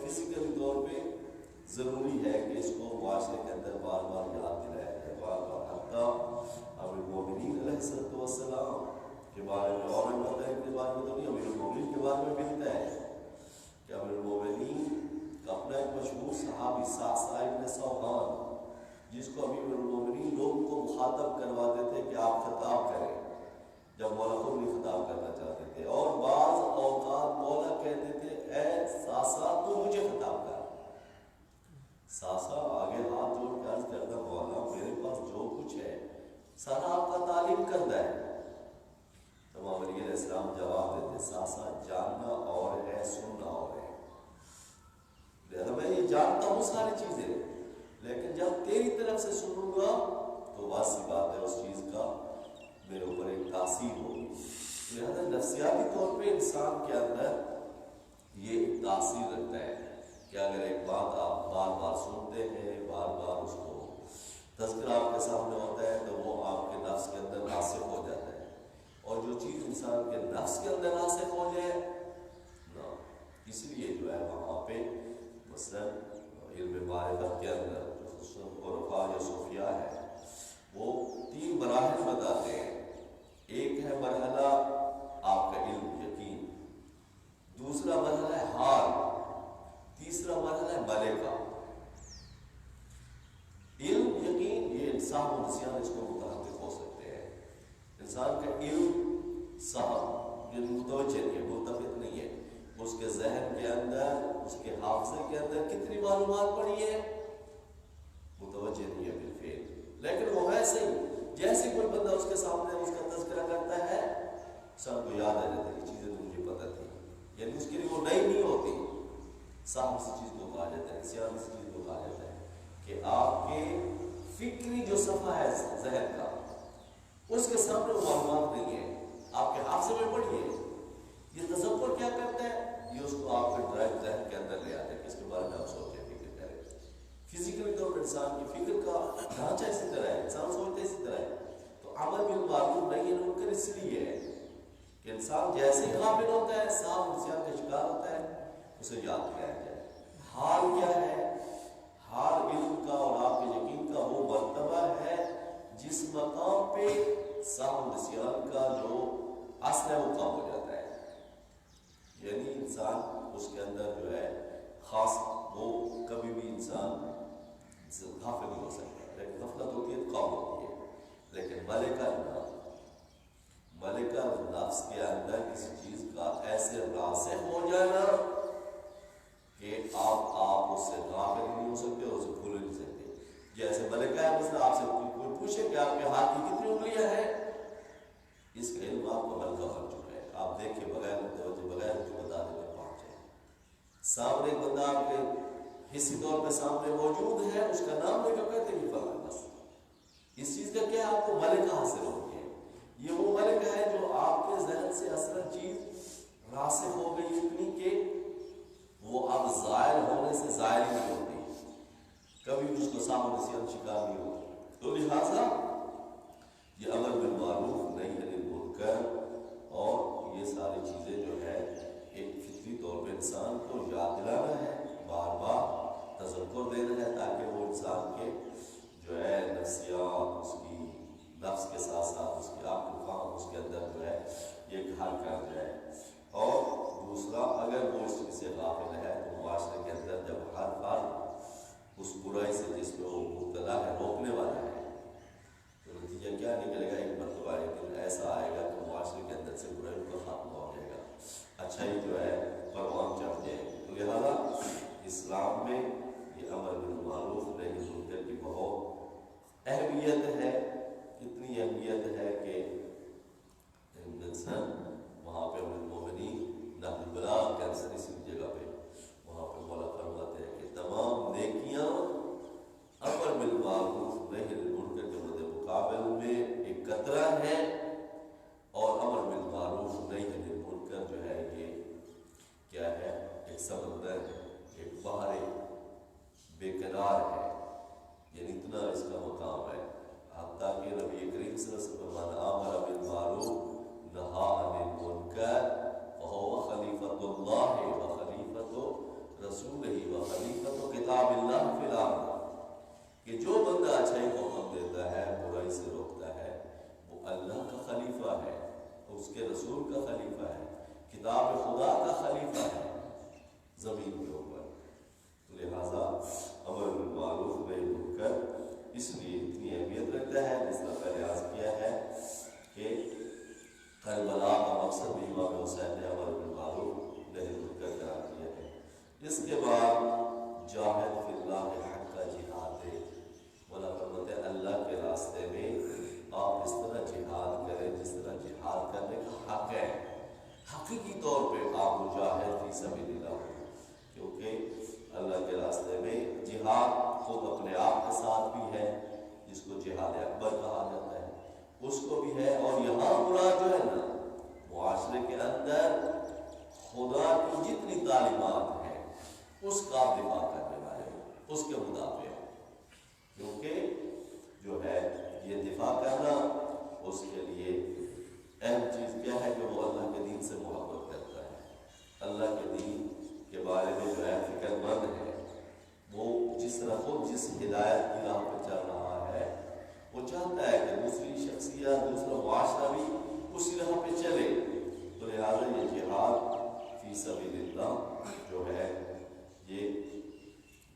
Physically طور پہ ضروری ہے کہ اس کو معاشرے کے اندر بار بار یاد دلایا جائے، بار بار. حتیٰ امیر المومنین علیہ السلام کے بارے میں، اور بتائیں کے بارے میں تو نہیں، امیر المومنین کے بارے میں ملتا ہے کہ امیر المومنین کا اپنا ایک مشہور صحابی صعصع بن صوحان، جس کو امیر المومنین لوگوں کو مخاطب کرواتے تھے کہ آپ خطاب کریں جب مولا خود نہیں خطاب کرنا چاہتے تھے، اور بعض اوقات مولا کہتے تھے اے صعصع تو مجھے خطاب کر. صعصع آگے ہاتھ جوڑ کے عرض کرتا مولا میرے پاس جو کچھ ہے سارا آپ کا تعلیم کردہ ہے. امام علی علیہ السلام جواب دیتے صعصع جاننا اور ہے سننا اور ہے. لہذا میں یہ جانتا ہوں ساری چیزیں، لیکن جب تیری طرف سے سنوں گا تو واضح بات ہے اس چیز کا میرے اوپر ایک تاثیر ہوگی. لہذا نفسیاتی طور پہ انسان کے اندر یہ تاثیر رکھتا ہے کہ اگر ایک بات آپ بار بار سنتے ہیں، بار بار اس کو تذکرہ آپ کے سامنے ہوتا ہے تو وہ آپ کے نفس کے اندر راسخ ہو جاتا ہے. اور جو چیز انسان کے نفس کے اندر راسخ ہو جائے نا، اس لیے جو ہے وہاں پہ مثلا علم معرفت کے اندر عرفاء یا صوفیاء ہے وہ 3 مراحل بتاتے ہیں. ایک ہے مرحلہ آپ کا علم یقین، دوسرا مرحلہ ہے حال، تیسرا مرحلہ ہے ملکہ. علم یقین یہ انسان و نسیان اس کو متحقق ہو سکتے ہیں. انسان کا علم صاحب یہ متوجہ نہیں ہے، ملتفت نہیں ہے، اس کے ذہن کے اندر، اس کے حافظے کے اندر کتنی معلومات پڑی ہے متوجہ نہیں ہے بالفعل. لیکن وہ ویسے ہی جیسے کوئی بندہ اس کے سامنے اس کا تذکرہ کرتا ہے سب کو یاد آ جاتا ہے یہ چیزیں تو مجھے پتہ تھی، یعنی اس کے لیے وہ نئی نہیں ہوتی. صاحب اسی چیز کو کہا جاتا ہے، نسیان اسی چیز کو کہا جاتا ہے کہ آپ کے فکری جو صفحہ ہے ذہن کا اس کے سامنے وہ معلومات نہیں ہے، آپ کے حافظے میں پڑھی ہے. یہ تصور کیا کرتا ہے؟ یہ اس کو آپ کے ڈرائیو ذہن کے اندر لے آتا ہے کہ اس کے بارے میں آپ سوچیں، فکر کریں. فزیکلی طور پر انسان کی فکر کا ڈھانچہ اسی طرح ہے، انسان سوچتے اسی طرح ہے. تو عمل بالمعروف نہی منکر اس لیے ہے کہ انسان جیسے ہی غافل ہوتا ہے، صاحب نسیان کا شکار ہوتا ہے، اسے یاد کیا جائے. حال کیا ہے؟ حال علم کا اور آپ کے یقین کا وہ مرتبہ ہے جس مقام پہ صاحب نسیان کا جو اصل ہے وہ کم ہو جاتا ہے. یعنی انسان اس کے اندر جو ہے خاص وہ کبھی بھی انسان غافل نہیں ہو سکتا، لیکن غفلت ہوتی ہے کم ہوتی ہے. لیکن ملکہ نفس کے اندر کسی چیز کا ایسے راسخ ہو جانا کہ آپ اس سے غافل نہیں ہو سکتے اور اسے بھول نہیں سکتے. جیسے ملکہ ہے مثلا آپ سے کوئی پوچھے کہ آپ کے ہاتھ کی کتنی انگلیاں ہیں، اس کا علم آپ کو ملکہ بن چکا ہے. آپ دیکھیں بغیر متوجہ بغیر جو بتا دیتے پہنچ جائیں. سامنے ایک بندہ آپ کے حصی طور پہ سامنے موجود ہے، اس کا نام لے کر کہتے ہیں فلاں، بس اس چیز کا کیا آپ کو ملکہ حاصل ہو گیا. یہ وہ ملکہ ہے جو آپ کے ذہن سے اثر چیز راسخ ہو گئی اتنی کہ وہ اب زائل ہونے سے زائل نہیں ہوتی، کبھی بھی اس کو صاحب نسیان شکار نہیں ہوتی. تو لہٰذا یہ امر بالمعروف نہی عن المنکر اور یہ ساری چیزیں جو ہے ایک فطری طور پہ انسان کو یاد دلانا ہے، بار بار تذکر دینا ہے تاکہ وہ انسان کے جو ہے نفسیات، اس کی نفس کے ساتھ ساتھ اس کی عقل و فہم اس کے اندر جو ہے یہ گھر کر جائے. اور دوسرا اگر وہ اس چیز سے غافل ہے تو معاشرے کے اندر جب ہر فرد اس برائی سے جس میں وہ مبتلا ہے روکنے والا ہے تو نتیجہ کیا نکلے گا؟ ایک مرتبہ ایک دن ایسا آئے گا کہ معاشرے کے اندر سے برائی کا خاتمہ ہو جائے گا، اچھائی جو ہے پروان چڑھ جائے گی. تو لہٰذا اسلام میں یہ امر بالمعروف نہی عن المنکر کی بہت اہمیت ہے. اتنی اہمیت ہے کہ انسان وہاں پہ المومنین نحو البلاغ کے اندر اسی جگہ پہ وہاں پہ مولا فرماتے ہیں کہ تمام نیکیاں امر بالمعروف نہی عن المنکر کے مد مقابل میں ایک قطرہ ہے، اور امر بالمعروف نہی عن المنکر جو ہے یہ کیا ہے؟ ایک سمندر ہے، ایک بحر بے قرار ہے. یعنی اتنا اس کا مقام ہے حتیٰ کہ نبی کریم صلی اللہ علیہ وسلم من امر بالمعروف نہی عن المنکر فہو خلیفۃ اللہ و خلیفۃ رسولہ اچھائی کو حکم دیتا ہے، برائی سے روکتا ہے، وہ اللہ کا خلیفہ ہے، اس کے رسول کا خلیفہ ہے، کتاب خدا کا خلیفہ ہے زمین کے اوپر۔ لہذا امر بالمعروف نہی منکر اس لیے اتنی اہمیت رکھتا ہے، جس طرح پہلے عرض کیا ہے کہ کربلا کا مقصد بھی امام حسین نے امر بالمعروف نہی منکر قرار دیا ہے۔ اس کے بعد جاہد فی اللہ حق کا جہاد ہے، مولا فرماتے ہیں اللہ کے راستے میں آپ اس طرح جہاد کریں جس طرح جہاد کرنے کا حق ہے، حقیقی طور پہ آپ مجاہد فی سبیل اللہ ہوں، کیونکہ اللہ کے راستے میں جہاد خود اپنے آپ کے ساتھ بھی ہے، جس کو جہاد اکبر کہا جاتا ہے، اس کو بھی ہے، اور یہاں مراد جو ہے نا معاشرے کے اندر خدا کی جتنی تعلیمات ہیں اس کا دفاع کرنے والے اس کے مدافع، کیونکہ جو ہے یہ دفاع کرنا اس کے لیے اہم چیز کیا ہے کہ وہ اللہ کے دین سے محبت کرتا ہے، اللہ کے دین کے بارے میں جو ہے فکر مند ہے، وہ جس طرح خود جس ہدایت کی راہ پہ چل رہا ہے وہ چاہتا ہے کہ دوسری شخصیت دوسرا معاشرہ بھی اسی راہ پہ چلے، تو لہٰذا یہ جہاد فی سبیل اللہ جو ہے یہ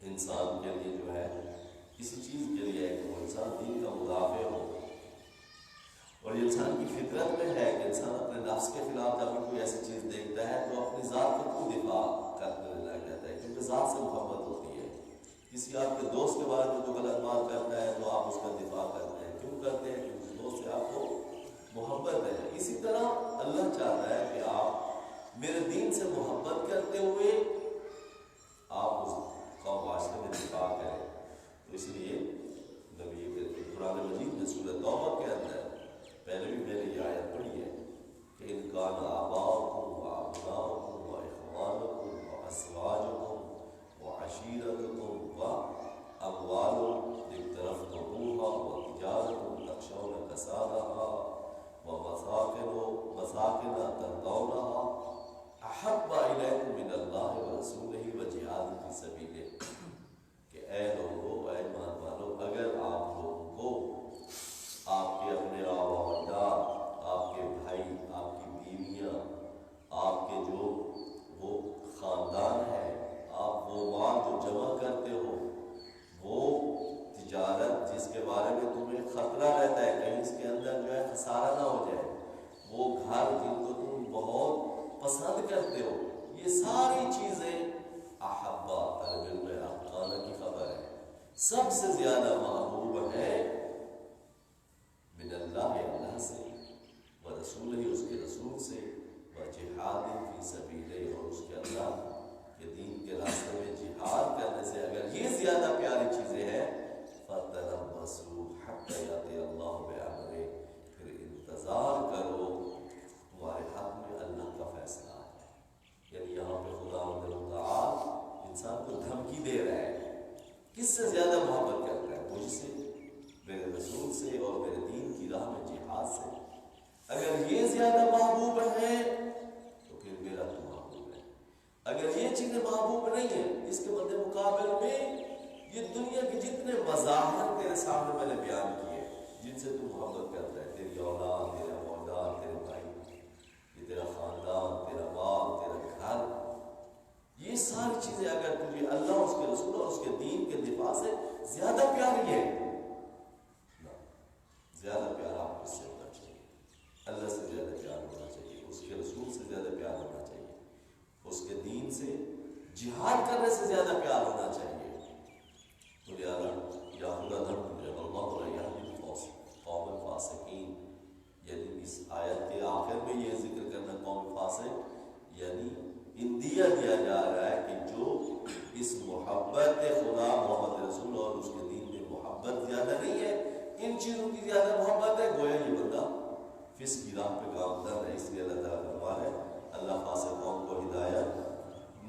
انسان کے لیے جو ہے کسی چیز کے لیے ہے کہ وہ انسان دین کا مدافع ہو، اور یہ انسان کی فطرت میں ہے کہ انسان اپنے نفس کے خلاف جب بھی کوئی ایسی چیز دیکھتا ہے تو اپنی ذات کا خود دفاع کرنے لگ جاتا ہے، کیونکہ ذات سے محبت ہوتی ہے۔ کسی آپ کے دوست کے بارے میں جو غلط بات کرتا ہے تو آپ اس کا دفاع کرتے ہیں، کیوں کرتے ہیں؟ کیونکہ اس دوست سے آپ کو محبت ہے۔ اسی طرح اللہ چاہتا ہے کہ آپ میرے دین سے محبت کرتے ہوئے آپ اس کا معاشرے میں دفاع کریں، تو اس لیے نبی قرآن مجید میں سورۃ توبہ کے اندر پہلے بھی میں نے یہ آیت پڑھی ہے کہ ان کان آباؤکم وابناؤکم واخوانکم وازواجکم وعشیرتکم واموال اقترفتموها وتجارة تخشون کسادها ومساکن ترضونها احب الیکم من اللہ ورسولہ وجہاد فی سبیلہ، کہ اے لوگو اے ایمان والو، اگر آپ لوگوں کو آپ کے اپنے آبا و اجداد، آپ کے بھائی، آپ کی بیویاں، آپ کے جو وہ خاندان ہے، آپ وہ مال جو جمع کرتے ہو، وہ تجارت جس کے بارے میں تمہیں خطرہ رہتا ہے کہیں اس کے اندر جو ہے خسارہ نہ ہو جائے، وہ گھر جن کو تم بہت پسند کرتے ہو، یہ ساری چیزیں احبا طالب علم افغانہ کی خبر ہے، سب سے زیادہ محبوب ہے من اللہ، اللہ سے، ورسول ہی اس کے رسول سے، وجہاد فی سبیلہ، اور اس کے اللہ کے دین کے راستے میں جہاد کرنے سے، اگر یہ زیادہ پیاری چیزیں ہیں فَتَرَبَّصُوا حَتَّىٰ يَأْتِيَ اللَّهُ بِأَمْرِهِ، پھر انتظار کرو، تمہارے حق میں اللہ کا فیصلہ ہے۔ یعنی یہاں پہ خدا تعالی انسان کو دھمکی دے رہا ہے، کس سے زیادہ محبت کرتا ہے؟ مجھ سے، میرے رسول سے، اور میرے دین کی راہ میں جہاد سے۔ اگر یہ زیادہ محبوب ہے تو پھر میرا تو محبوب ہے۔ اگر یہ چیزیں محبوب نہیں ہیں، اس کے مد مقابل میں یہ دنیا کے جتنے مظاہر تیرے سامنے میں نے بیان کیے جن سے تو محبت کرتا ہے، تیری اولاد، تیرا اولاد، تیرے بھائی، یہ تیرا خاندان، تیرا مال، تیرا گھر، یہ ساری چیزیں اگر تجھے اللہ، اس کے رسول اور اس کے دین کے دفاع سے زیادہ پیاری ہے، زیادہ پیار آپ اس سے ہونا چاہیے، اللہ سے زیادہ پیار ہونا چاہیے، اس کے رسول سے زیادہ پیار ہونا چاہیے، اس کے دین سے جہاد کرنے سے زیادہ پیار ہونا چاہیے۔ تو لہٰذا یا خدا دھم اللہ لا یہدی القوم الفاسقین، یعنی اس آیت کے آخر میں یہ ذکر کرنا قوم فاسق، یعنی اندیا دیا جا رہا ہے کہ جو اس محبت خدا محمد رسول اور اس کے دین میں محبت زیادہ نہیں ہے، ان چیزوں کی زیادہ محبت ہے، گویا یہ بندہ فسق کی راہ پہ گامزن ہے۔ اس لیے اللہ تعالیٰ فرما ہے اللہ فاسق قوم کو ہدایت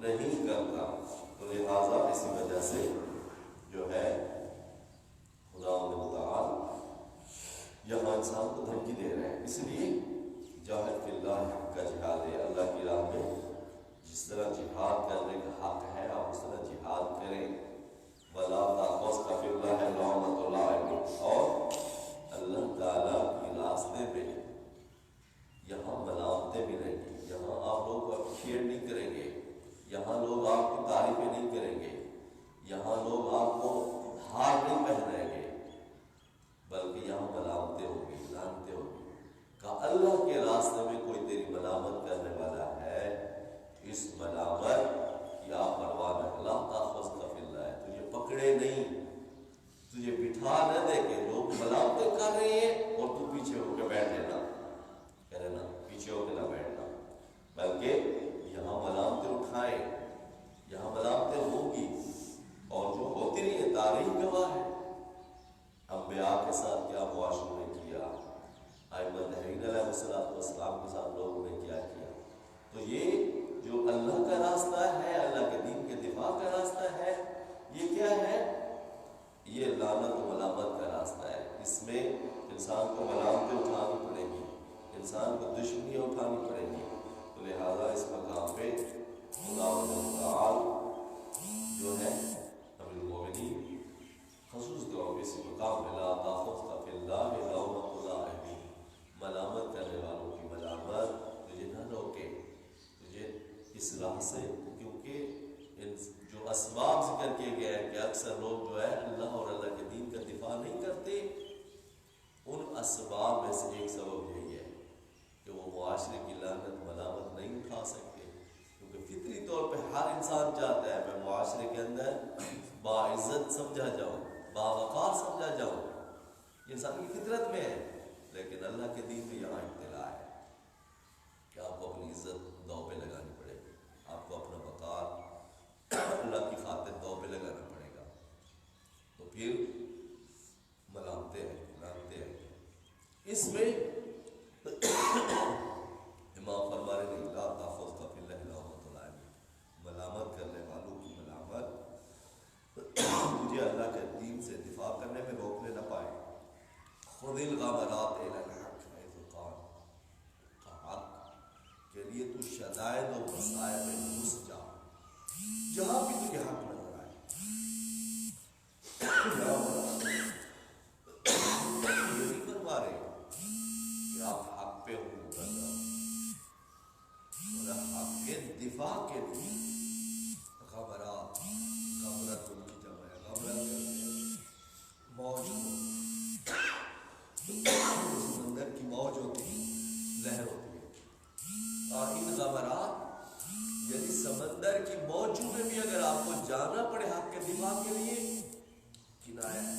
نہیں کرتا، تو لہٰذا اسی وجہ سے جو ہے خدا تعالی یہاں انسان کو دھمکی دے رہے ہیں، اس لیے جاہد فی اللہ حق کا جہاد ہے، اللہ کی راہ میں جس طرح جہاد کرنے کا حق ہے آپ اس طرح جہاد کریں، وَلَا تَأْخُذْكَ فِي اللَّهِ لَوْمَةُ لَائِمٍ، نہیں تجھے بٹھا نہ دے کہ لوگ ملامتیں کر رہے ہیں اور تو پیچھے ہو کے بیٹھ لینا، کہہ رہے نا پیچھے ہو کے نہ بیٹھنا، بلکہ یہاں ملامتیں اٹھائیں، یہاں ملامتیں ہوگی اور جو ہوتی رہی ہے تاریخ گواہ ہے انبیاء کے ساتھ کیا معاشروں نے کیا، ائمہ تحرین علیہ السلام کے ساتھ لوگوں نے کیا کیا۔ تو یہ جو اللہ کا راستہ ہے، اللہ کے دین کے دفاع کا راستہ ہے، یہ کیا ہے؟ یہ لعنت و ملامت کا راستہ ہے۔ اس میں انسان کو ملامتیں اٹھانی پڑے گی، انسان کو دشمنیاں اٹھانی پڑے گی۔ تو لہٰذا اس مقام پہ خدا تعالی جو ہے امیر المومنین خصوص طور پہ اسی مقام میں لا تاخذک فی اللہ لومۃ لائم، ملامت کرنے والوں کی ملامت تجھے نہ روکے، تجھے اس راہ سے، کیونکہ جو اسباب ذکر کیے گئے ہیں کہ اکثر لوگ جو ہے اللہ اور اللہ کے دین کا دفاع نہیں کرتے، ان اسباب میں سے ایک سبب یہی ہے کہ وہ معاشرے کی لعنت ملامت نہیں اٹھا سکتے، کیونکہ فطری طور پہ ہر انسان چاہتا ہے میں معاشرے کے اندر باعزت سمجھا جاؤں، باوقار سمجھا جاؤں، یہ انسان کی فطرت میں ہے۔ لیکن اللہ کے دین میں یہاں ابتلا ہے کہ آپ کو اپنی عزت داؤ پہ لگانی پڑے گی، آپ کو اپنا وقار اللہ کی خاطر داؤ پہ لگانا پڑے گا، تو پھر ملامتیں ہیں، لانتے ہیں۔ اس میں امام فرما رہے ہیں لا تاخذک فی اللہ لومۃ لائم، ملامت کرنے والوں کی ملامت مجھے اللہ کے دین سے دفاع کرنے میں روکنے نہ پائے۔ خذ الغامرات الی الحق حیث قال، حق کے لیے تو شدائد و مسائل میں گھس جا، جہاں بھی تجھے حق نظر آئے۔ یہ نہیں فرما رہے کہ آپ حق پہ ہو اور حق کے دفاع کے لیے غمرات، غمرت ان کی جمع ہے، غمرت موج ہو، سمندر کی موج ہوتی ہے، لہر ہوتی ہے، اور ان غمرات یعنی سمندر کی موجوں میں بھی اگر آپ کو جانا پڑے حق کے دفاع کے لیے، کنایا ہے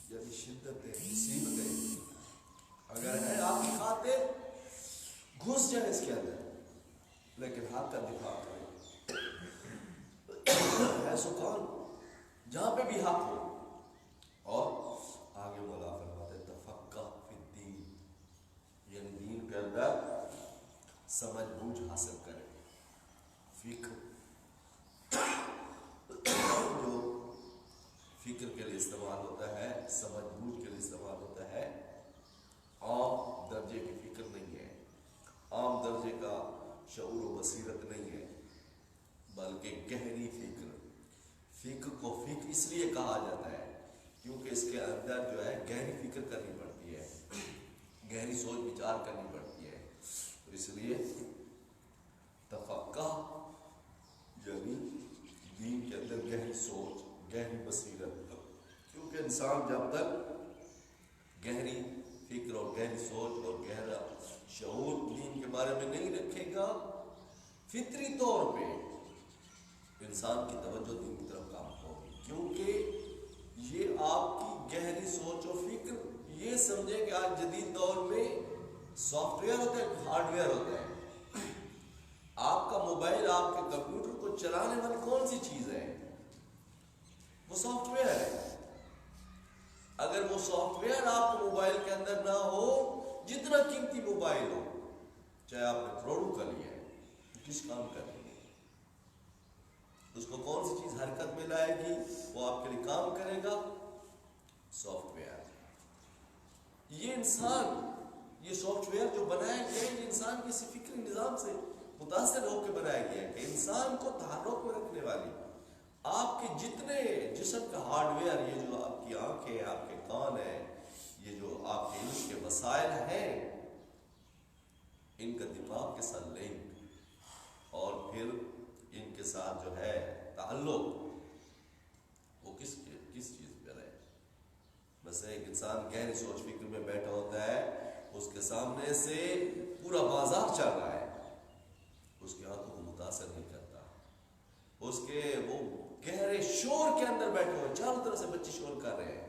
یعنی شدتیں، مصیبتیں اگر ہے آپ کی خاطر گھس جائے اس کے اندر، لیکن حق کا دفاع کرے ہے سکون جہاں پہ بھی حق ہو۔ اور آگے مولا فرماتے تفقہ فی الدین، یعنی دین کے اندر سمجھ بوجھ حاصل کرے، فکر جو فکر کے لیے استعمال ہوتا ہے، سمجھ بوجھ کے لیے استعمال ہوتا ہے، عام درجے کی فکر نہیں ہے، عام درجے کا شعور و بصیرت نہیں ہے، بلکہ گہری فکر۔ فکر کو فکر اس لیے کہا جاتا ہے کیونکہ اس کے اندر جو ہے گہری فکر کرنی پڑتی ہے، گہری سوچ وچار کرنی پڑتی ہے، تو اس لیے تفقہ یعنی دین کے اندر گہری سوچ، گہری بصیرت، کیونکہ انسان جب تک گہری فکر اور گہری سوچ اور گہرا شعور دین کے بارے میں نہیں رکھے گا، فطری طور پہ انسان کی توجہ دین کی طرف کام ہوگی، کیونکہ یہ آپ کی گہری سوچ و فکر یہ سمجھے کہ آج جدید دور میں سافٹ ویئر ہوتا ہے، ہارڈ ویئر ہوتا ہے۔ آپ کا موبائل، آپ کے کمپیوٹر کو چلانے والی کون سی چیز ہے؟ وہ سافٹ ویئر ہے۔ اگر وہ سافٹ ویئر آپ کے موبائل کے اندر نہ ہو، جتنا قیمتی موبائل ہو، چاہے آپ نے کروڑوں کا لیا ہے، کس کام کا لیا؟ اس کو کون سی چیز حرکت میں لائے گی، وہ آپ کے لیے کام کرے گا؟ Soft where. یہ انسان، یہ سافٹ ویئر جو بنایا گیا ہے، یہ انسان کسی فکری نظام سے متاثر ہو کے بنایا گیا ہے کہ انسان کو تحرک میں رکھنے والی آپ کے جتنے جسم کا ہارڈ ویئر، یہ جو آپ کی آنکھیں ہیں، آپ کے کان ہیں، یہ جو آپ کے علم کے وسائل ہیں، ان کا دماغ کے ساتھ لنک اور پھر ان کے ساتھ جو ہے تعلق، وہ کس چیز پہ رہے؟ بس ایک انسان گہری سوچ فکر میں بیٹھا ہوتا ہے، اس کے سامنے سے پورا بازار چل رہا ہے، اس کی آنکھوں کو متاثر نہیں کرتا، اس کے وہ گہرے شور کے اندر بیٹھے ہوئے، چاروں طرف سے بچے شور کر رہے ہیں،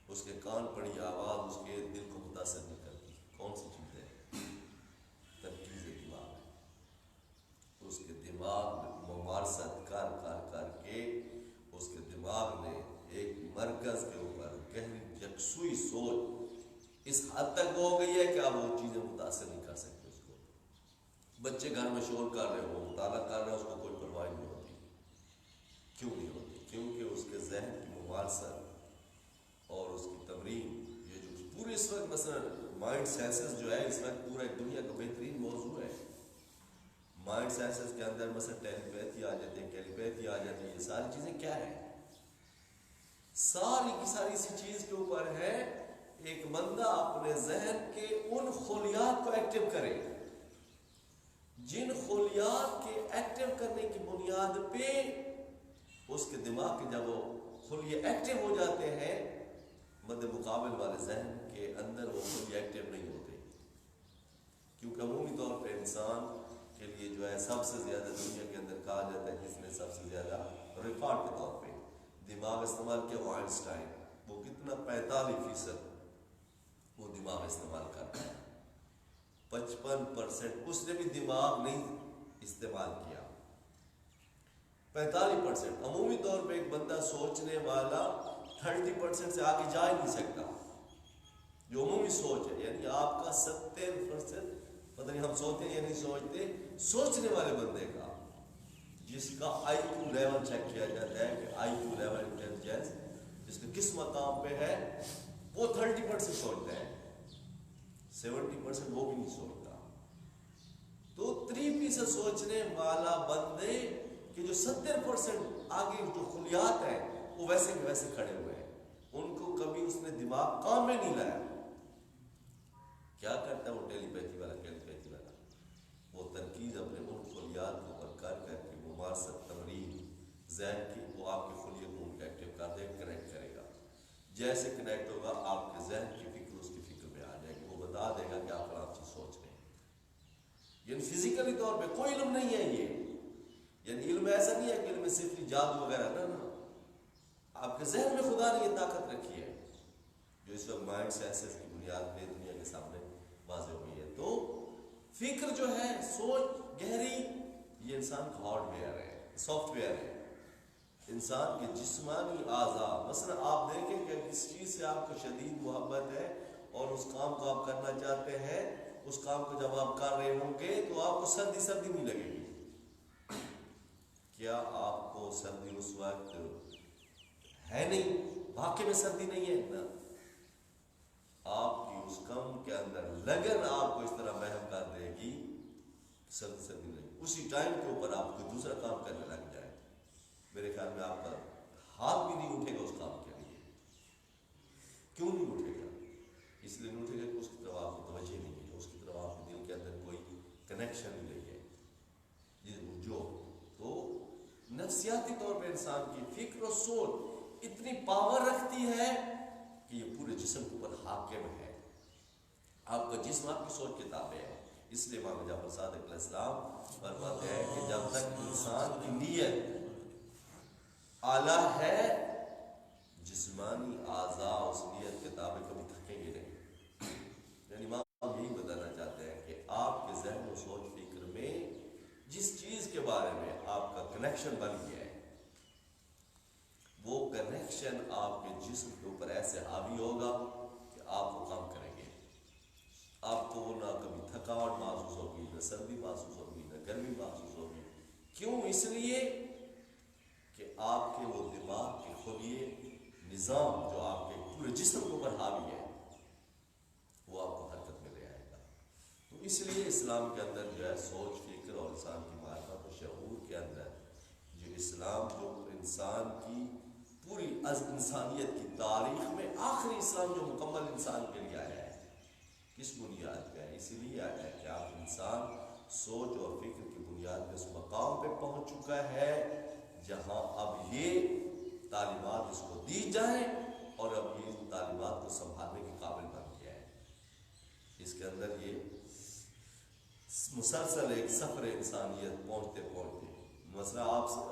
اس کے کان پڑی آواز اس کے دل کو متاثر نہیں کرتی۔ کون سی چیز ہے؟ ترکیز دماغ ہے۔ اس کے دماغ میں ممارست کر کر کر کے اس کے دماغ نے ایک مرکز کے اوپر گہری یکسوئی سوچ اس حد تک ہو گئی ہے کہ اب وہ چیزیں متاثر نہیں کر سکتے اس کو۔ بچے گھر میں شور کر رہے ہو، مطالعہ کر رہے ہیں، اس کو کوئی پرواہ نہیں ہوتی۔ کیوں نہیں ہوتی؟ کیونکہ اس کے ذہن کی ممارست اور اس کی تمرین، یہ جو پورے اس وقت مثلا مائنڈ سائنسز جو ہے اس وقت پورا دنیا کا بہترین موضوع ہے۔ مائنڈ سائنسز کے اندر مثلا ٹیلیپیتھی آ جاتی ہے، کیلیپیتھی آ جاتی ہے، یہ ساری چیزیں کیا ہیں؟ ساری کی ساری اسی چیز کے اوپر ہے، ایک بندہ اپنے ذہن کے ان خلیات کو ایکٹیو کرے جن خلیات کے ایکٹیو کرنے کی بنیاد پہ اس کے دماغ کے جب وہ خلیے ایکٹیو ہو جاتے ہیں، مد مقابل والے ذہن کے اندر وہ خلیے ایکٹیو نہیں ہوتے۔ کیونکہ عمومی طور پہ انسان کے لیے جو ہے سب سے زیادہ دنیا کے اندر کہا جاتا ہے جس نے سب سے زیادہ ریکارڈ کے طور پہ دماغ استعمال کیا، وہ آئنسٹائن، وہ کتنا 45% وہ دماغ استعمال کرتا ہے، 55% اس نے بھی دماغ نہیں استعمال کیا، 45%۔ عمومی طور پہ ایک بندہ سوچنے والا 30% سے آگے جا ہی نہیں سکتا، جو عمومی سوچ ہے، یعنی آپ کا 70%، پتہ نہیں ہم سوچتے ہیں یا نہیں سوچتے، سوچنے والے بندے کا جس کا آئی کیو لیول چیک کیا جاتا ہے کہ آئی کیو لیول انٹیلیجنس جس کا کس مقام پہ ہے، وہ 30% سوچتا ہے، 70% وہ بھی نہیں سوچتا۔ تو 3% سوچنے والا بندے کہ جو 70% آگے جو خلیات ہیں وہ ویسے کے ویسے کھڑے ہوئے ہیں، ان کو کبھی اس نے دماغ کام میں نہیں لایا۔ کیا کرتا ہے وہ ٹیلیپیتھی والا، کیلیپیتھی والا؟ وہ ترکیز اپنے ان خلیات کے اوپر کر کے ممارست تمرین ذہن کی، وہ آپ کے خلیے کو ان کا ایکٹیو کر دے، کنیکٹ کرے گا۔ جیسے کنیکٹ ہوگا آپ کے ذہن کی فکر اس کی فکر میں آ جائے گی، وہ بتا دے گا کہ آپ فلاں چیز سوچ رہے ہیں۔ یعنی فزیکلی طور پہ کوئی علم نہیں ہے یہ، یعنی علم ایسا نہیں ہے کہ علم صرف جادو وغیرہ، نہ آپ کے ذہن میں خدا نے یہ طاقت رکھی ہے جو اس وقت مائنڈ سائنسز کی بنیاد پہ دنیا کے سامنے واضح ہوئی ہے۔ تو فکر جو ہے، سوچ گہری، یہ انسان کا ہارڈ ویئر ہے، سافٹ ویئر ہے۔ انسان کے جسمانی اعضاء، مثلا آپ دیکھیں کہ کس چیز سے آپ کو شدید محبت ہے اور اس کام کو آپ کرنا چاہتے ہیں، اس کام کو جب آپ کر رہے ہوں گے تو آپ کو سردی نہیں لگے گی۔ کیا آپ کو سردی اس وقت ہے نہیں؟ واقعی میں سردی نہیں ہے اتنا، آپ کی اس کام کے اندر لگن آپ کو اس طرح محم کر دے گی کہ سردی نہیں، اسی ٹائم کے اوپر آپ کو دوسرا کام کرنے لگ جائے، میرے خیال میں آپ کا ہاتھ بھی نہیں اٹھے گا اس کام کے لیے۔ کیوں نہیں اٹھے گا؟ اس لیے نہیں اٹھے گا کہ اس کی طرف آپ کو توجہ نہیں ہے، اس کی طرف آپ کے دل کے اندر کوئی کنیکشن نہیں ہے۔ جو تو نفسیاتی طور پہ انسان کی فکر و سوچ اتنی پاور رکھتی ہے کہ یہ پورے جسم کے اوپر حاکم ہے۔ آپ کا جسم آپ کی سوچ کے تابع ہے۔ اس لیے امام جعفر صادق علیہ السلام فرماتے ہیں کہ جب تک انسان کی نیت اعلیٰ ہے، جسمانی اعضاء اس نیت کے تابع کبھی تھکیں گے نہیں۔ یعنی امام یہی بتانا چاہتے ہیں کہ آپ کے ذہن و سوچ فکر میں جس چیز کے بارے میں آپ کا کنیکشن بن گیا ہے، وہ کنیکشن آپ کے جسم کے اوپر ایسے حاوی ہوگا کہ آپ وہ کام کریں گے۔ آپ کو نہ کبھی تھکاوٹ محسوس ہوگی، نہ سردی محسوس ہوگی، نہ گرمی محسوس ہوگی۔ کیوں؟ اس لیے کہ آپ کے وہ دماغ کے خلیے نظام جو آپ کے پورے جسم کے اوپر حاوی ہے، وہ آپ کو حرکت میں لے آئے گا۔ تو اس لیے اسلام کے اندر جو ہے سوچ فکر اور انسان کی معرفت و شعور کے اندر جو اسلام جو انسان کی پوری از انسانیت کی تاریخ میں آخری اسلام جو مکمل انسان کے لیے آیا ہے، کس بنیاد پہ ہے؟ اسی لیے آیا ہے کہ آپ انسان سوچ اور فکر کی بنیاد پہ اس مقام پہ پہنچ چکا ہے جہاں اب یہ تعلیمات اس کو دی جائیں اور اب یہ تعلیمات کو سنبھالنے کے قابل بن گیا ہے۔ اس کے اندر یہ مسلسل ایک سفر انسانیت پہنچتے پہنچتے مثلا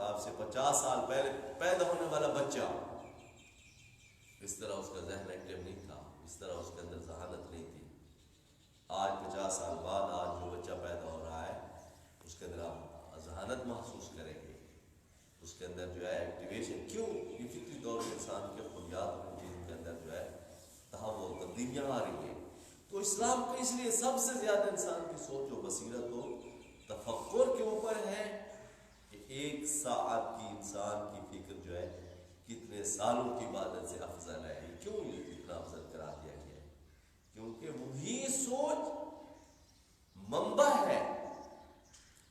آپ سے 50 سال پہلے پیدا ہونے والا بچہ، اس طرح اس کا ذہن ایکٹیو نہیں تھا، اس طرح اس کے اندر ذہانت نہیں تھی۔ آج 50 سال بعد آج جو بچہ پیدا ہو رہا ہے اس کے اندر آپ ذہانت محسوس کریں گے، اس کے اندر جو ہے ایکٹیویشن۔ کیوں؟ یہ فطری طور پر انسان کے بنیاد میں جن کے اندر جو ہے تحول تبدیلیاں آ رہی ہیں۔ تو اسلام کو اس لیے سب سے زیادہ انسان کی سوچ و بصیرت و تفکر کے اوپر ہے کہ 1 ساعت کی انسان کی فکر جو ہے کتنے سالوں کی عبادت سے افضل ہے۔ کیوں یہ اتنا افضل کرا دیا گیا ہے؟ کیونکہ وہی سوچ منبع ہے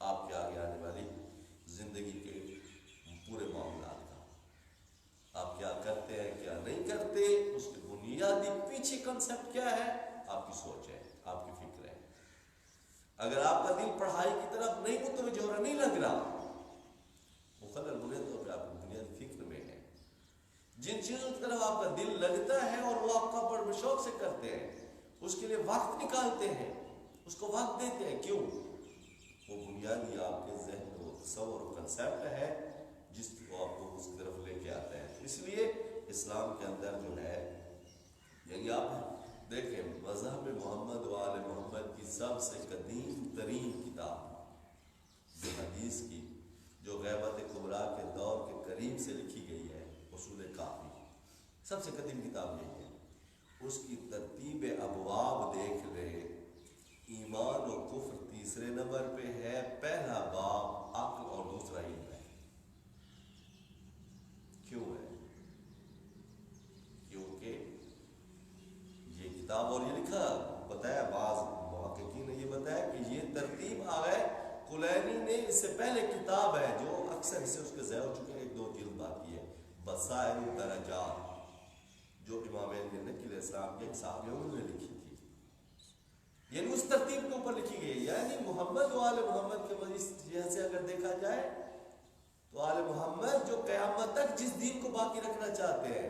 آپ کے آگے آنے والی زندگی کے پورے معاملات کا۔ آپ کیا کرتے ہیں کیا نہیں کرتے، اس کے بنیادی پیچھے کنسپٹ کیا ہے؟ آپ کی سوچ ہے، آپ کی فکر ہے۔ اگر آپ کا دل پڑھائی کی طرف نہیں متوجہ ہو رہا، نہیں لگ رہا، وہ خلل بنیادی طور پہ آپ کی بنیادی فکر میں ہے۔ جن چیزوں کی طرف آپ کا دل لگتا ہے اور وہ آپ کا بڑے شوق سے کرتے ہیں، اس کے لیے وقت نکالتے ہیں، اس کو وقت دیتے ہیں، کیوں؟ وہ بنیادی آپ کے ذہن میں وہ تصور و کنسیپٹ ہے جس کو آپ کو اس کی طرف لے کے آتا ہے۔ اس لیے اسلام کے اندر جو ہے، یعنی آپ دیکھیں مذہب محمد و آل محمد کی سب سے قدیم ترین کتاب جو حدیث کی، جو غیبت کبریٰ کے دور کے قریب سے لکھی گئی ہے، اصول کافی، سب سے قدیم کتاب یہی ہے۔ اس کی ترتیب ابواب دیکھ لے، ایمان و کفر تیسرے نمبر پہ ہے، پہلا باب عقل اور دوسرا علم ہے۔ کیوں ہے؟ کیونکہ یہ کتاب، اور یہ لکھا بتایا، بعض محققین نے یہ بتایا کہ یہ ترتیب آ گئے کلینی نے، اس سے پہلے کتاب ہے جو اکثر اسے اس کے ضائع ہو چکے ہیں، 1-2 جلد باقی ہے، بصائر الدرجات، جو امام نقی علیہ السلام کے صحابی انہوں نے لکھی تھی، یعنی اس ترتیب کے اوپر لکھی گئی ہے۔ یعنی محمد و آل محمد کے وجہ سے اگر دیکھا جائے تو آل محمد جو قیامت تک جس دین کو باقی رکھنا چاہتے ہیں،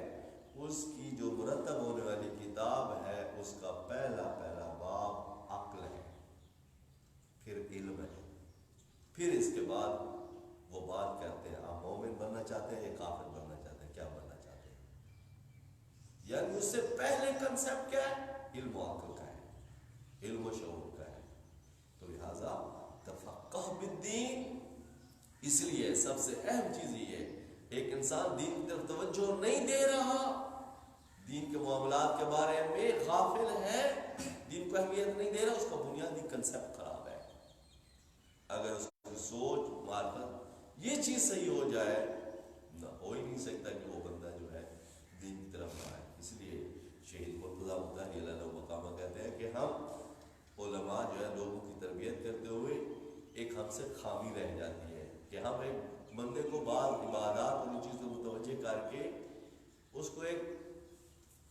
اس کی جو مرتب ہونے والی کتاب ہے، اس کا پہلا باب عقل ہے، پھر علم ہے، پھر اس کے بعد وہ بات کرتے ہیں آپ مومن بننا چاہتے ہیں یا کافر بننا چاہتے ہیں، کیا بننا چاہتے ہیں۔ یعنی اس سے پہلے کنسپٹ کیا ہے؟ علم و عقل کا ہے، علم و شعور کا ہے۔ تو لہذا تفقہ بالدین، اس لیے سب سے اہم چیز یہ ہے، ایک انسان دین کی طرف توجہ نہیں دے رہا، دین کے معاملات کے بارے میں غافل ہے، دین کو اہمیت نہیں دے رہا، اس کا بنیادی کنسپٹ خراب ہے۔ اگر اس کی سوچ معرفت یہ چیز صحیح ہو جائے، نہ ہو ہی نہیں سکتا کہ وہ بندہ جو ہے دین کی طرف آئے۔ اس لیے شہید مرتضیٰ مطہری علیہ مقامہ کہتے ہیں کہ ہم علماء جو ہے لوگوں کی تربیت کرتے ہوئے ایک ہم سے خامی رہ جاتی ہے کہ ہم ایک بندے کو بعض عبادات اور ان چیزوں کو متوجہ کر کے اس کو ایک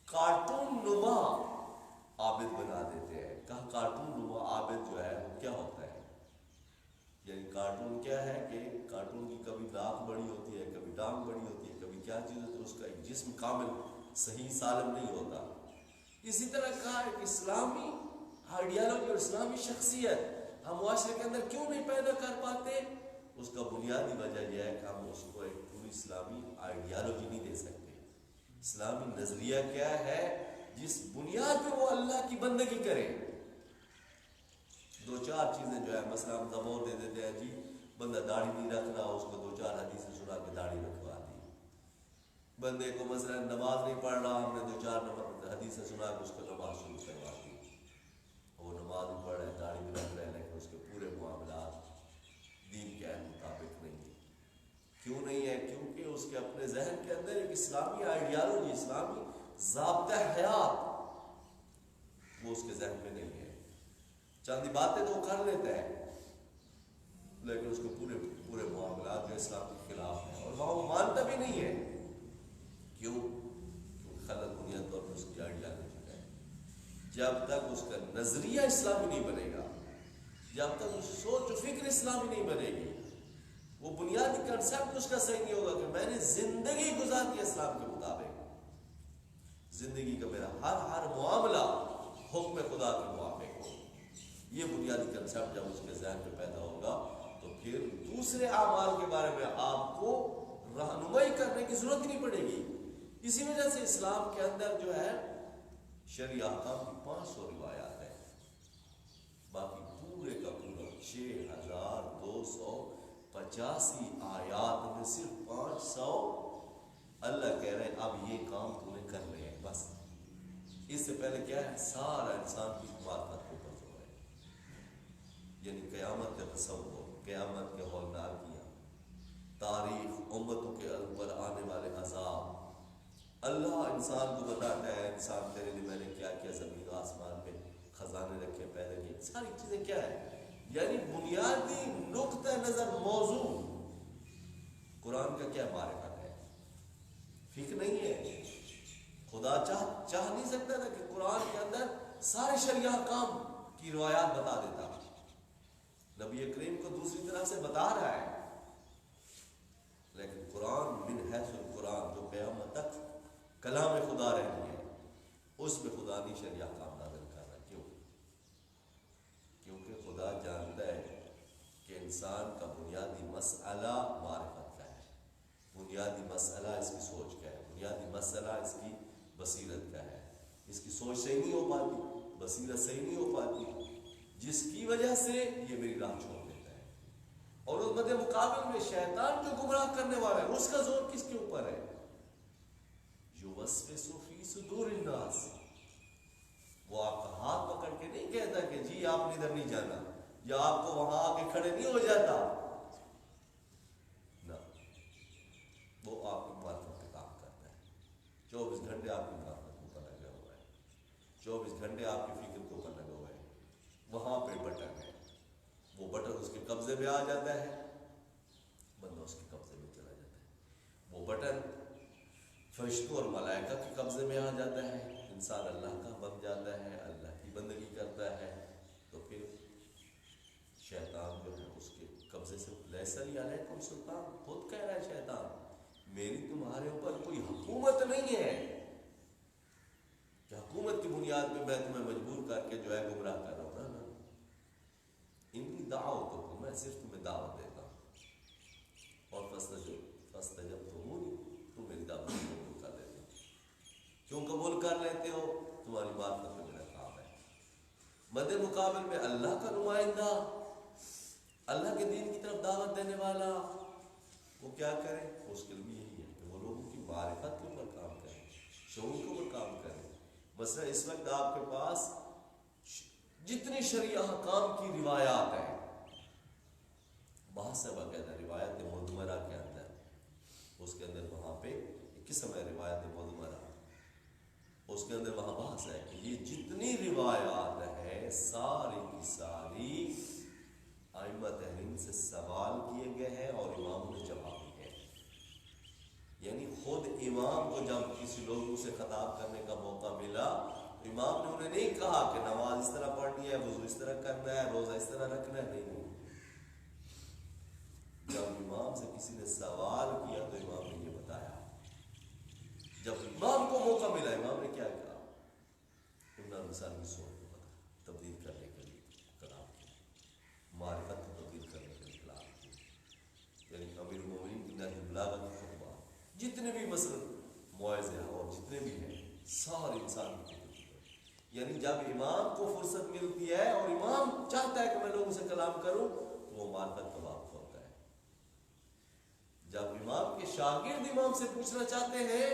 کارٹون نما عابد بنا دیتے ہیں۔ کہا کارٹون نما عابد جو ہے وہ کیا ہوتا ہے؟ یعنی کارٹون کیا ہے کہ کارٹون کی کبھی ناک بڑی ہوتی ہے، کبھی ٹانگ بڑی ہوتی ہے، کبھی کیا چیز ہوتی ہے، اس کا ایک جسم کامل صحیح سالم نہیں ہوتا۔ اسی طرح کہا ایک اسلامی آئیڈیالوجی اور اسلامی شخصیت ہم معاشرے کے اندر کیوں نہیں پیدا کر پاتے؟ اس کا بنیادی وجہ یہ ہے کہ ہم اس کو ایک پوری اسلامی آئیڈیالوجی نہیں دے سکتے۔ اسلامی نظریہ کیا ہے جس بنیاد پہ وہ اللہ کی بندگی کرے؟ 2-4 چیزیں جو ہے، مثلا ہم زبور دے دیتے ہیں، جی بندہ داڑھی نہیں رکھ رہا، اس کو 2-4 حدیثیں سنا کے داڑھی رکھوا دی۔ بندے کو مثلا نماز نہیں پڑھ رہا، ہم نے 2-4 حدیثیں سنا کے اس کو نماز شروع کروا دی۔ وہ نماز بھی پڑھ رہے ہیں، داڑھی بھی رکھ رہے ہیں، لیکن اس کے پورے معاملات دین کے مطابق نہیں ہے۔ کیوں نہیں ہے؟ کیونکہ اس کے اپنے ذہن کے اندر ایک اسلامی آئیڈیالوجی، اسلامی ضابطہ حیات وہ اس کے ذہن میں نہیں ہے۔ چند باتیں تو کر لیتا ہے لیکن اس کو پورے معاملات جو اسلام کے خلاف ہیں، اور وہاں وہ مانتا بھی نہیں ہے۔ کیوں؟ کیونکہ خلل بنیاد طور پر اس کی آئیڈیالوجی ہے۔ جب تک اس کا نظریہ اسلامی نہیں بنے گا، جب تک اس سوچ و فکر اسلامی نہیں بنے گی، وہ بنیادی کنسپٹ اس کا صحیح نہیں ہوگا کہ میں نے زندگی گزارنی ہے اسلام کے مطابق، زندگی کا میرا ہر معاملہ حکم خدا کے موافق ہو۔ یہ بنیادی کنسپٹ جب اس کے ذہن میں پیدا ہوگا تو پھر پھر دوسرے اعمال کے بارے میں آپ کو رہنمائی کرنے کی ضرورت نہیں پڑے گی. اسی وجہ سے اسلام کے اندر جو ہے شرعی احکام کی 500 روایات ہیں، باقی پورے کا پورا 6285 آیات میں صرف 500 اللہ کہہ رہے ہیں اب یہ کام تم نے کرنے ہیں بس. اس سے پہلے کیا ہے، سارا انسان کی معرفت کو اوپر جو ہے، یعنی قیامت کا تصور، قیامت کے ہولناکیاں، تاریخ، امتوں کے اوپر آنے والے عذاب، اللہ انسان کو بتاتا ہے انسان تیرے لیے میں نے کیا کیا، زمین و آسمان میں خزانے رکھے، پیدا کیے، ساری چیزیں کیا ہے. یعنی بنیادی نقطہ نظر موضوع قرآن کا کیا معرفت ہے، فکر نہیں ہے. خدا چاہ نہیں سکتا تھا کہ قرآن کے اندر سارے شرعی احکام کی روایات بتا دیتا. نبی کریم کو دوسری طرح سے بتا رہا ہے، لیکن قرآن من حیث القرآن جو قیامت تک کلام خدا رہنی ہے، اس میں خدا نہیں شرعی احکام نازل کر رہا. کیوں؟ کیونکہ خدا جانتا ہے کہ انسان کا بنیادی مسئلہ معرفت کا ہے، بنیادی مسئلہ اس کی سوچ کا ہے، بنیادی مسئلہ اس کی بصیرت کا ہے. اس کی سوچ صحیح نہیں ہو پاتی، بصیرت صحیح نہیں ہو پاتی، جس کی وجہ سے یہ میری راہ چھوڑ دیتا ہے. اور اس مد مقابل میں شیطان جو گمراہ کرنے والا ہے، اس کا زور کس کے اوپر ہے؟ یوسوس فی صدور الناس. وہ آپ کا ہاتھ پکڑ کے نہیں کہتا کہ جی آپ نے ادھر نہیں جانا، یا آپ کو وہاں آ کے کھڑے نہیں ہو جاتا، نہ، وہ آپ کی معرفت پہ کام کرتا ہے. 24 گھنٹے آپ کی معرفت کے اوپر لگا ہوا ہے، 24 گھنٹے آپ کی فکر کے اوپر لگا ہوا ہے. وہاں پہ بٹن ہے، وہ بٹن اس کے قبضے میں آ جاتا ہے، بندہ اس کے قبضے میں چلا جاتا ہے. وہ بٹن فرشتوں اور ملائکہ کے قبضے میں آ جاتا ہے، انسان اللہ کا بن جاتا ہے، اللہ کی بندگی کرتا ہے. تو پھر شیطان جو ہے اس کے قبضے سے لیس لی علیکم سلطان. خود کہہ رہا ہے شیطان میری تمہارے اوپر کوئی حکومت نہیں ہے کہ حکومت کی بنیاد پہ میں تمہیں مجبور کر کے جو ہے گمراہ کر رہا ہوں. نا، ان کی دعوت کو میں صرف تمہیں دعوت دیتا ہوں، اور فاستجبتمونی تم میری دعوت کو قبول کر لیتے ہو. کیوں قبول کر لیتے ہو؟ تمہاری معرفت میں میرا کام ہے. مد مقابل میں اللہ کا نمائندہ، اللہ کے دین کی طرف دعوت دینے والا، وہ کیا کرے؟ اس کے لیے یہی ہے کہ وہ لوگوں کی معرفت کے اوپر کام کرے، شعور کے اوپر کام کرے. مثلا اس وقت آپ کے پاس جتنی شرعی احکام کی روایات ہیں، بہت سے باقاعدہ روایت مدمرہ کے اندر، اس کے اندر وہاں پہ ایک قسم ہے روایت مدمرہ، اس کے اندر وہاں بحث ہے کہ یہ جتنی روایات ہیں ساری کی ساری ائمہ تحریم سے سوال کیے گئے ہیں اور اماموں نے جواب دیے ہیں. یعنی خود امام کو جب کسی لوگوں سے خطاب کرنے کا موقع ملا، امام نے انہیں نہیں کہا کہ نماز اس طرح پڑھنی ہے، وضو اس طرح کرنا ہے، روزہ اس طرح رکھنا ہے. نہیں، جب امام سے کسی نے سوال کیا تو امام نے یہ بتایا. جب امام کو موقع ملا، امام نے کیا کہا؟ انسان کی سوچ کو تبدیل کرنے کے لیے کلام کیا، معرفت کو تبدیل کرنے کے لیے کلام کیا. یعنی امیر المومنین کی نہج البلاغہ کی خطبہ، جتنے بھی مثلا موعظے اور جتنے بھی ہیں، سارے انسان کی خطبہ. یعنی جب امام کو فرصت ملتی ہے اور امام چاہتا ہے کہ میں لوگوں سے کلام کروں، تو وہ معرفت کا واقف ہوتا ہے. جب امام کے شاگرد امام سے پوچھنا چاہتے ہیں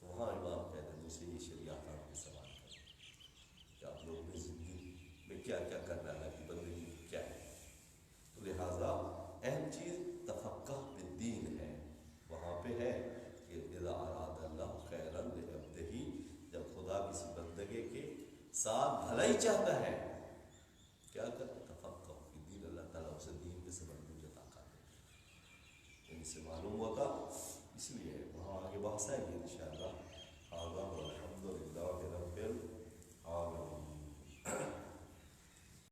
تو وہاں امام کہتے ہیں مجھ سے یہ شرعی احکام کے سوال کریں کہ آپ لوگوں نے زندگی میں کیا کیا کرنا ہے، اللہ کی بندگی کیا ہے. تو لہٰذا اہم چیز تفقہ بالدین ہے. وہاں پہ ہے کہ اذا اراد اللہ خیرا لعبدہ، جب خدا کسی بندگے کے ساتھ بھلائی چاہتا ہے کیا کرتا؟ تفقہ بالدین، اللہ تعالیٰ اسے دین میں سمجھ بوجھ عطا کر دیتا ہے. ان سے معلوم ہوتا، اس لیے وہاں آگے بحث ہے یہ انشاءاللہ